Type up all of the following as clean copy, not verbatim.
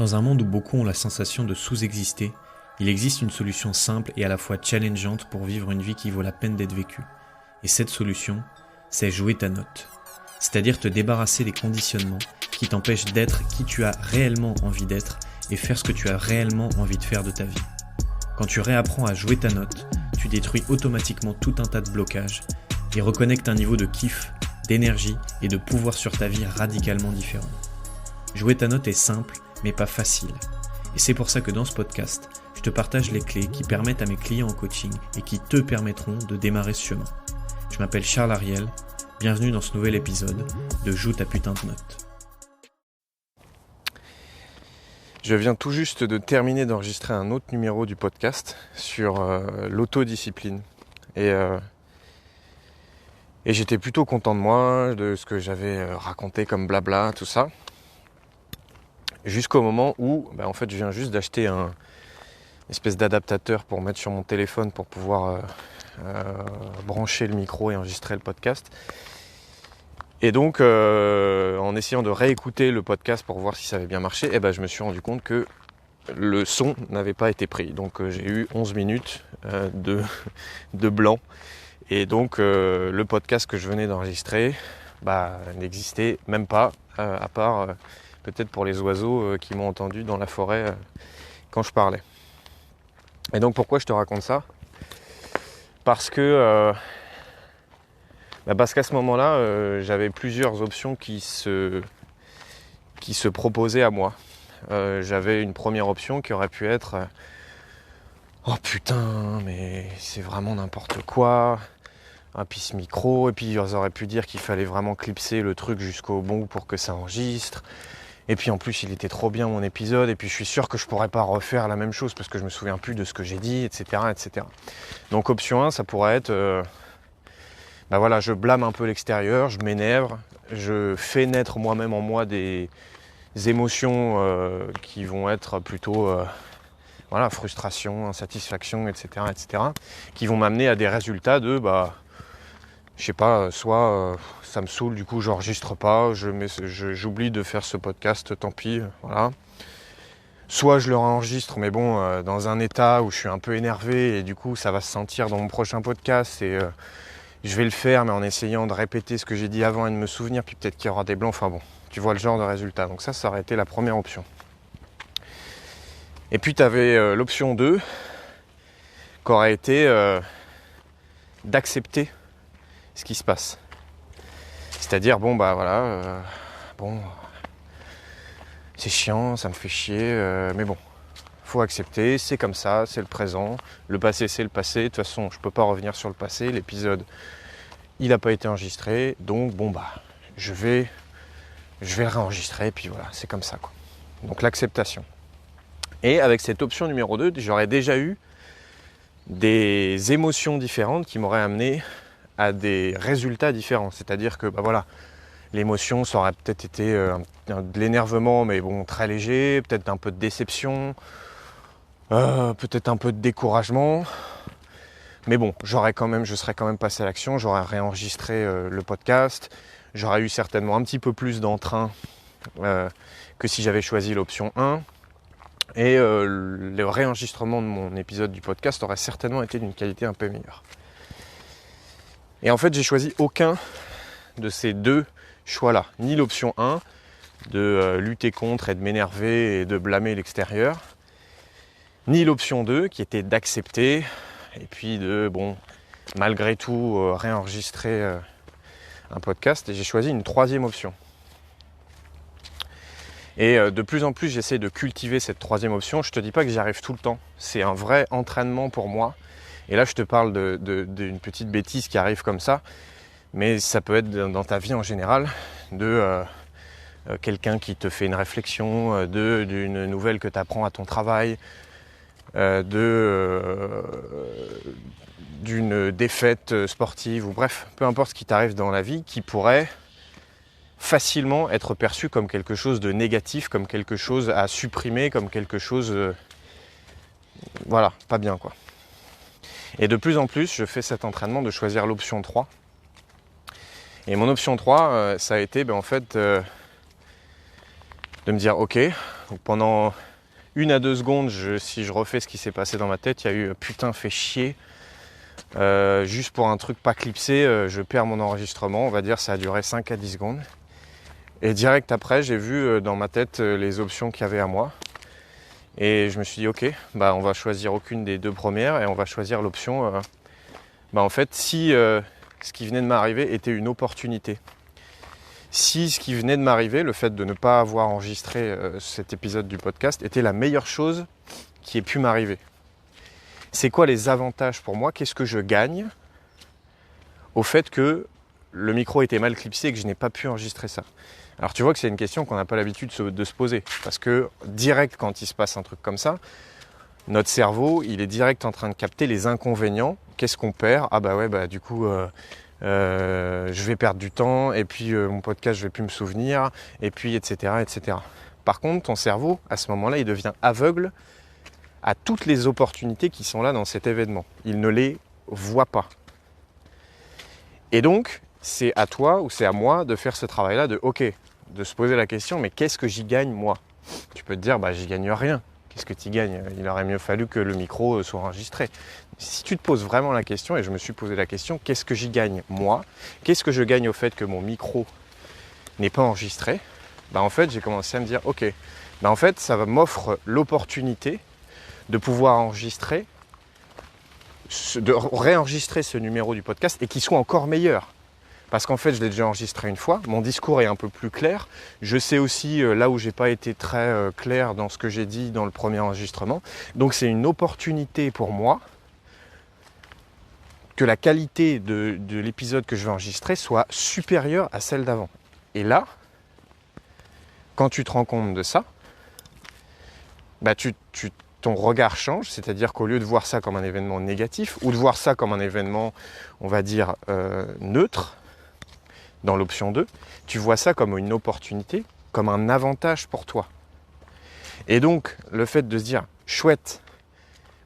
Dans un monde où beaucoup ont la sensation de sous-exister, il existe une solution simple et à la fois challengeante pour vivre une vie qui vaut la peine d'être vécue. Et cette solution, c'est jouer ta note. C'est-à-dire te débarrasser des conditionnements qui t'empêchent d'être qui tu as réellement envie d'être et faire ce que tu as réellement envie de faire de ta vie. Quand tu réapprends à jouer ta note, tu détruis automatiquement tout un tas de blocages et reconnectes un niveau de kiff, d'énergie et de pouvoir sur ta vie radicalement différent. Jouer ta note est simple, mais pas facile. Et c'est pour ça que dans ce podcast, je te partage les clés qui permettent à mes clients en coaching et qui te permettront de démarrer ce chemin. Je m'appelle Charles Ariel, bienvenue dans ce nouvel épisode de Joue ta putain de note. Je viens tout juste de terminer d'enregistrer un autre numéro du podcast sur l'autodiscipline. Et j'étais plutôt content de moi, de ce que j'avais raconté comme blabla, tout ça. Jusqu'au moment où, en fait, je viens juste d'acheter un espèce d'adaptateur pour mettre sur mon téléphone pour pouvoir brancher le micro et enregistrer le podcast. Et donc, en essayant de réécouter le podcast pour voir si ça avait bien marché, je me suis rendu compte que le son n'avait pas été pris. Donc, j'ai eu 11 minutes de blanc. Et donc, le podcast que je venais d'enregistrer n'existait même pas, à part peut-être pour les oiseaux qui m'ont entendu dans la forêt quand je parlais. Et donc, pourquoi je te raconte ça ? Parce qu'à ce moment-là, j'avais plusieurs options qui se proposaient à moi. J'avais une première option qui aurait pu être oh putain, mais c'est vraiment n'importe quoi. Un puis ce micro, et puis ils auraient pu dire qu'il fallait vraiment clipser le truc jusqu'au bout pour que ça enregistre. Et puis en plus, il était trop bien mon épisode, et puis je suis sûr que je pourrais pas refaire la même chose parce que je me souviens plus de ce que j'ai dit, etc., etc. Donc option 1, ça pourrait être je blâme un peu l'extérieur, je m'énerve, je fais naître moi-même en moi des émotions qui vont être plutôt frustration, insatisfaction, etc., etc., qui vont m'amener à des résultats de soit ça me saoule, du coup j'enregistre pas, j'oublie de faire ce podcast, tant pis, voilà. Soit je le réenregistre, mais dans un état où je suis un peu énervé et du coup ça va se sentir dans mon prochain podcast et je vais le faire, mais en essayant de répéter ce que j'ai dit avant et de me souvenir, puis peut-être qu'il y aura des blancs, tu vois le genre de résultat. Donc ça aurait été la première option. Et puis tu avais l'option 2, qui aurait été d'accepter ce qui se passe. C'est-à-dire, c'est chiant, ça me fait chier, mais faut accepter, c'est comme ça, c'est le présent. Le passé, c'est le passé. De toute façon, je peux pas revenir sur le passé. L'épisode, il n'a pas été enregistré, donc je vais le réenregistrer, et puis voilà, c'est comme ça, quoi. Donc l'acceptation. Et avec cette option numéro 2, j'aurais déjà eu des émotions différentes qui m'auraient amené à des résultats différents. C'est-à-dire que l'émotion, ça aurait peut-être été de l'énervement, mais très léger, peut-être un peu de déception, peut-être un peu de découragement. Mais je serais quand même passé à l'action, j'aurais réenregistré le podcast, j'aurais eu certainement un petit peu plus d'entrain que si j'avais choisi l'option 1. Et le réenregistrement de mon épisode du podcast aurait certainement été d'une qualité un peu meilleure. Et en fait, j'ai choisi aucun de ces deux choix-là. Ni l'option 1, de lutter contre et de m'énerver et de blâmer l'extérieur. Ni l'option 2, qui était d'accepter et puis de, malgré tout, réenregistrer un podcast. Et j'ai choisi une troisième option. Et de plus en plus, j'essaie de cultiver cette troisième option. Je ne te dis pas que j'y arrive tout le temps. C'est un vrai entraînement pour moi. Et là, je te parle d'une petite bêtise qui arrive comme ça. Mais ça peut être dans ta vie en général, de quelqu'un qui te fait une réflexion, d'une nouvelle que tu apprends à ton travail, d'une défaite sportive, ou bref, peu importe ce qui t'arrive dans la vie, qui pourrait facilement être perçu comme quelque chose de négatif, comme quelque chose à supprimer, comme quelque chose pas bien, quoi. Et de plus en plus, je fais cet entraînement de choisir l'option 3. Et mon option 3, ça a été de me dire ok, Donc pendant 1 à 2 secondes, si je refais ce qui s'est passé dans ma tête, il y a eu putain fait chier. Juste pour un truc pas clipsé, je perds mon enregistrement, on va dire ça a duré 5 à 10 secondes. Et direct après, j'ai vu dans ma tête les options qu'il y avait à moi. Et je me suis dit ok, bah on va choisir aucune des 2 premières et on va choisir l'option en fait si ce qui venait de m'arriver était une opportunité. Si ce qui venait de m'arriver, le fait de ne pas avoir enregistré cet épisode du podcast, était la meilleure chose qui ait pu m'arriver. C'est quoi les avantages pour moi? Qu'est-ce que je gagne au fait que le micro était mal clipsé et que je n'ai pas pu enregistrer ça? Alors tu vois que c'est une question qu'on n'a pas l'habitude de se poser. Parce que direct quand il se passe un truc comme ça, notre cerveau, il est direct en train de capter les inconvénients. Qu'est-ce qu'on perd? Ah bah ouais, bah du coup... je vais perdre du temps et puis mon podcast je vais plus me souvenir et puis etc. Par contre ton cerveau à ce moment-là il devient aveugle à toutes les opportunités qui sont là dans cet événement. Il ne les voit pas. Et donc c'est à toi ou c'est à moi de faire ce travail-là de se poser la question mais qu'est-ce que j'y gagne moi? Tu peux te dire bah j'y gagne rien. Qu'est-ce que tu y gagnes? Il aurait mieux fallu que le micro soit enregistré. Si tu te poses vraiment la question, et je me suis posé la question, qu'est-ce que j'y gagne moi? Qu'est-ce que je gagne au fait que mon micro n'est pas enregistré? Bah en fait, j'ai commencé à me dire, ok, bah en fait, ça m'offre l'opportunité de pouvoir enregistrer, de réenregistrer ce numéro du podcast et qu'il soit encore meilleur. Parce qu'en fait, je l'ai déjà enregistré une fois, mon discours est un peu plus clair. Je sais aussi là où j'ai pas été très clair dans ce que j'ai dit dans le premier enregistrement. Donc c'est une opportunité pour moi que la qualité de l'épisode que je vais enregistrer soit supérieure à celle d'avant. Et là, quand tu te rends compte de ça, bah ton regard change, c'est-à-dire qu'au lieu de voir ça comme un événement négatif ou de voir ça comme un événement, on va dire, neutre, dans l'option 2, tu vois ça comme une opportunité, comme un avantage pour toi. Et donc, le fait de se dire, chouette,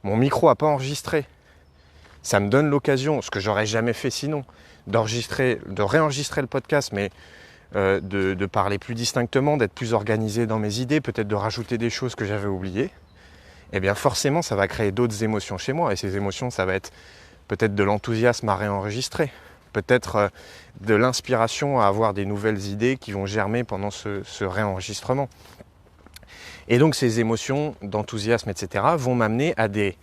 mon micro n'a pas enregistré, ça me donne l'occasion, ce que j'aurais jamais fait sinon, de réenregistrer le podcast, mais de parler plus distinctement, d'être plus organisé dans mes idées, peut-être de rajouter des choses que j'avais oubliées, eh bien forcément, ça va créer d'autres émotions chez moi. Et ces émotions, ça va être peut-être de l'enthousiasme à réenregistrer, peut-être de l'inspiration à avoir des nouvelles idées qui vont germer pendant ce réenregistrement. Et donc ces émotions d'enthousiasme, etc. vont m'amener à des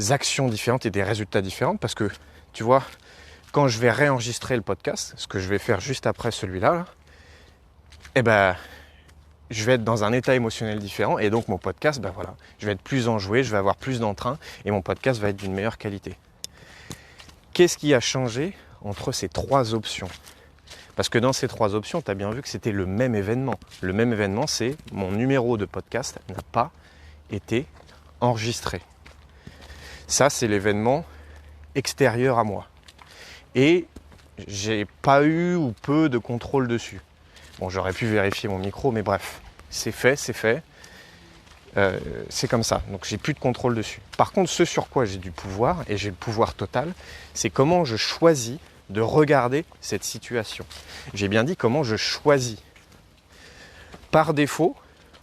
actions différentes et des résultats différents parce que, tu vois, quand je vais réenregistrer le podcast, ce que je vais faire juste après celui-là, eh ben, je vais être dans un état émotionnel différent et donc mon podcast, ben voilà, je vais être plus enjoué, je vais avoir plus d'entrain et mon podcast va être d'une meilleure qualité. Qu'est-ce qui a changé entre ces 3 options? Parce que dans ces 3 options, tu as bien vu que c'était le même événement. Le même événement, c'est mon numéro de podcast n'a pas été enregistré. Ça, c'est l'événement extérieur à moi. Et j'ai pas eu ou peu de contrôle dessus. Bon, j'aurais pu vérifier mon micro, mais bref, c'est fait. C'est comme ça, donc j'ai plus de contrôle dessus. Par contre, ce sur quoi j'ai du pouvoir, et j'ai le pouvoir total, c'est comment je choisis de regarder cette situation. J'ai bien dit comment je choisis. Par défaut,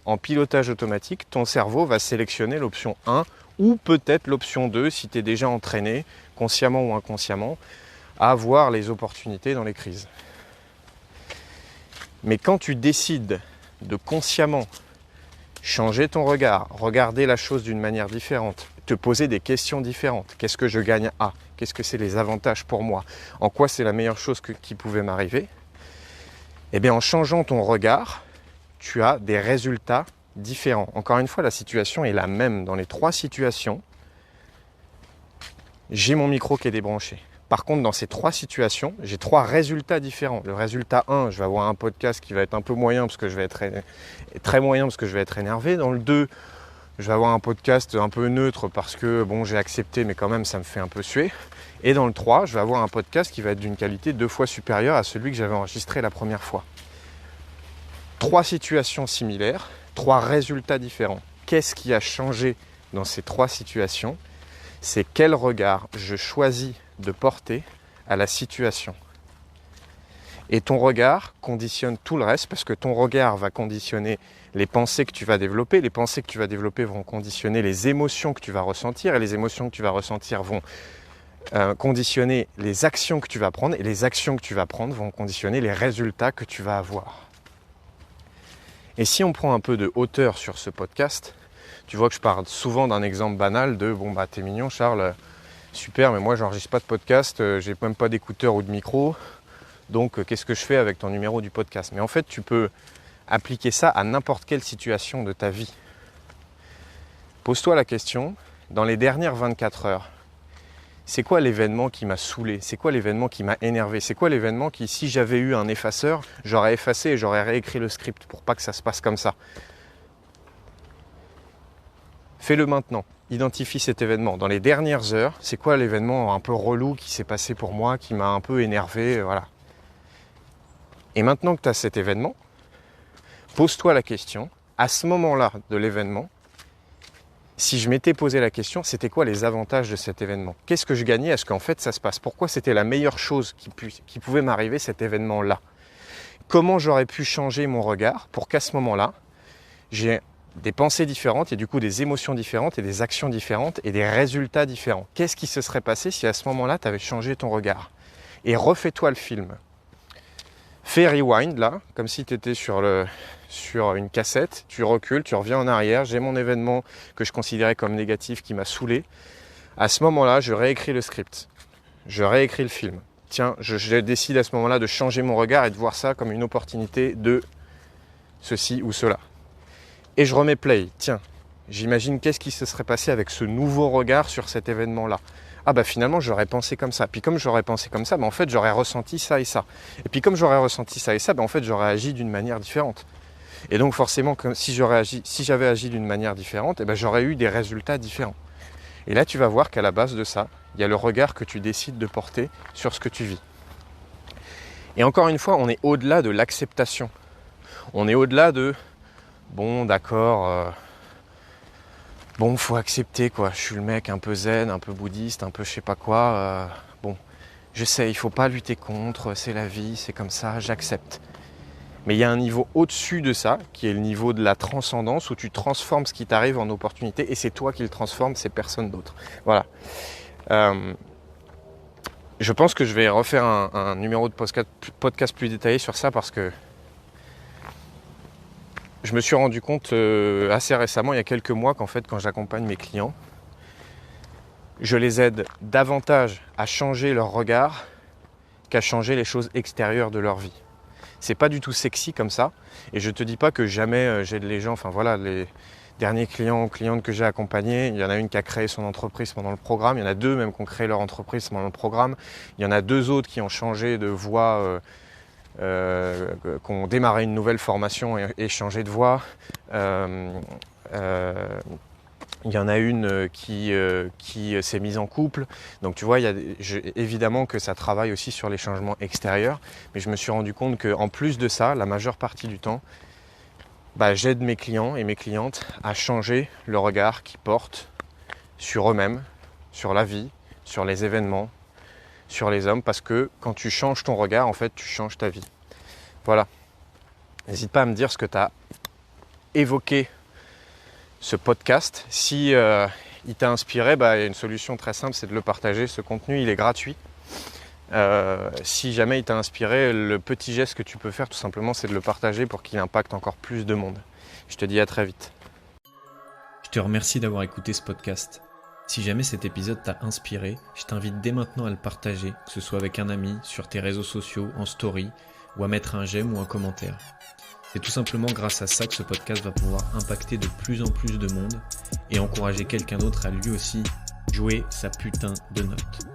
en pilotage automatique, ton cerveau va sélectionner l'option 1 ou peut-être l'option 2 si tu es déjà entraîné, consciemment ou inconsciemment, à voir les opportunités dans les crises. Mais quand tu décides de consciemment changer ton regard, regarder la chose d'une manière différente, te poser des questions différentes. Qu'est-ce que je gagne à? Qu'est-ce que c'est les avantages pour moi? En quoi c'est la meilleure chose qui pouvait m'arriver? Eh bien, en changeant ton regard, tu as des résultats différents. Encore une fois, la situation est la même dans les 3 situations. J'ai mon micro qui est débranché. Par contre, dans ces 3 situations, j'ai 3 résultats différents. Le résultat 1, je vais avoir un podcast qui va être un peu moyen parce que je vais être très moyen parce que je vais être énervé. Dans le 2, je vais avoir un podcast un peu neutre parce que bon, j'ai accepté, mais quand même, ça me fait un peu suer. Et dans le 3, je vais avoir un podcast qui va être d'une qualité 2 fois supérieure à celui que j'avais enregistré la première fois. 3 situations similaires, 3 résultats différents. Qu'est-ce qui a changé dans ces 3 situations? C'est quel regard je choisis de porter à la situation. Et ton regard conditionne tout le reste parce que ton regard va conditionner les pensées que tu vas développer. Les pensées que tu vas développer vont conditionner les émotions que tu vas ressentir et les émotions que tu vas ressentir vont conditionner les actions que tu vas prendre et les actions que tu vas prendre vont conditionner les résultats que tu vas avoir. Et si on prend un peu de hauteur sur ce podcast, tu vois que je parle souvent d'un exemple banal de « bon bah t'es mignon Charles, super, mais moi j'enregistre pas de podcast, j'ai même pas d'écouteurs ou de micro. Donc, qu'est-ce que je fais avec ton numéro du podcast ?» Mais en fait, tu peux appliquer ça à n'importe quelle situation de ta vie. Pose-toi la question, dans les dernières 24 heures, c'est quoi l'événement qui m'a saoulé? C'est quoi l'événement qui m'a énervé? C'est quoi l'événement qui, si j'avais eu un effaceur, j'aurais effacé et j'aurais réécrit le script pour pas que ça se passe comme ça? Fais-le maintenant. Identifie cet événement. Dans les dernières heures, c'est quoi l'événement un peu relou qui s'est passé pour moi, qui m'a un peu énervé, voilà. Et maintenant que tu as cet événement, pose-toi la question, à ce moment-là de l'événement, si je m'étais posé la question, c'était quoi les avantages de cet événement? Qu'est-ce que je gagnais à ce qu'en fait ça se passe? Pourquoi c'était la meilleure chose qui pouvait m'arriver cet événement-là? Comment j'aurais pu changer mon regard pour qu'à ce moment-là, j'ai des pensées différentes et du coup des émotions différentes et des actions différentes et des résultats différents? Qu'est-ce qui se serait passé si à ce moment-là, tu avais changé ton regard? Et refais-toi le film. Fais rewind là, comme si tu étais sur une cassette, tu recules, tu reviens en arrière, j'ai mon événement que je considérais comme négatif qui m'a saoulé. À ce moment-là, je réécris le script, je réécris le film. Tiens, je décide à ce moment-là de changer mon regard et de voir ça comme une opportunité de ceci ou cela. Et je remets play, tiens, j'imagine qu'est-ce qui se serait passé avec ce nouveau regard sur cet événement-là. Ah bah finalement j'aurais pensé comme ça, puis comme j'aurais pensé comme ça, bah en fait j'aurais ressenti ça et ça. Et puis comme j'aurais ressenti ça et ça, bah en fait j'aurais agi d'une manière différente. Et donc forcément, si j'avais agi d'une manière différente, bah j'aurais eu des résultats différents. Et là tu vas voir qu'à la base de ça, il y a le regard que tu décides de porter sur ce que tu vis. Et encore une fois, on est au-delà de l'acceptation. On est au-delà de bon d'accord... Bon, faut accepter quoi, je suis le mec un peu zen, un peu bouddhiste, un peu je sais pas quoi. Bon, je sais, il faut pas lutter contre, c'est la vie, c'est comme ça, j'accepte. Mais il y a un niveau au-dessus de ça, qui est le niveau de la transcendance, où tu transformes ce qui t'arrive en opportunité, et c'est toi qui le transformes, c'est personne d'autre. Voilà. Je pense que je vais refaire un numéro de podcast plus détaillé sur ça, parce que je me suis rendu compte assez récemment, il y a quelques mois, qu'en fait, quand j'accompagne mes clients, je les aide davantage à changer leur regard qu'à changer les choses extérieures de leur vie. C'est pas du tout sexy comme ça, et je te dis pas que jamais j'aide les gens, enfin voilà, les derniers clients ou clientes que j'ai accompagnés, il y en a une qui a créé son entreprise pendant le programme, il y en a deux même qui ont créé leur entreprise pendant le programme, il y en a deux autres qui ont changé de voie, qui ont démarré une nouvelle formation et changé de voie. Il y en a une qui s'est mise en couple. Donc tu vois, évidemment que ça travaille aussi sur les changements extérieurs. Mais je me suis rendu compte qu'en plus de ça, la majeure partie du temps, j'aide mes clients et mes clientes à changer le regard qu'ils portent sur eux-mêmes, sur la vie, sur les événements, sur les hommes, parce que quand tu changes ton regard, en fait, tu changes ta vie. Voilà. N'hésite pas à me dire ce que tu as évoqué ce podcast. Si il t'a inspiré, il y a une solution très simple, c'est de le partager. Ce contenu, il est gratuit. Si jamais il t'a inspiré, le petit geste que tu peux faire, tout simplement, c'est de le partager pour qu'il impacte encore plus de monde. Je te dis à très vite. Je te remercie d'avoir écouté ce podcast. Si jamais cet épisode t'a inspiré, je t'invite dès maintenant à le partager, que ce soit avec un ami, sur tes réseaux sociaux, en story, ou à mettre un j'aime ou un commentaire. C'est tout simplement grâce à ça que ce podcast va pouvoir impacter de plus en plus de monde et encourager quelqu'un d'autre à lui aussi jouer sa putain de note.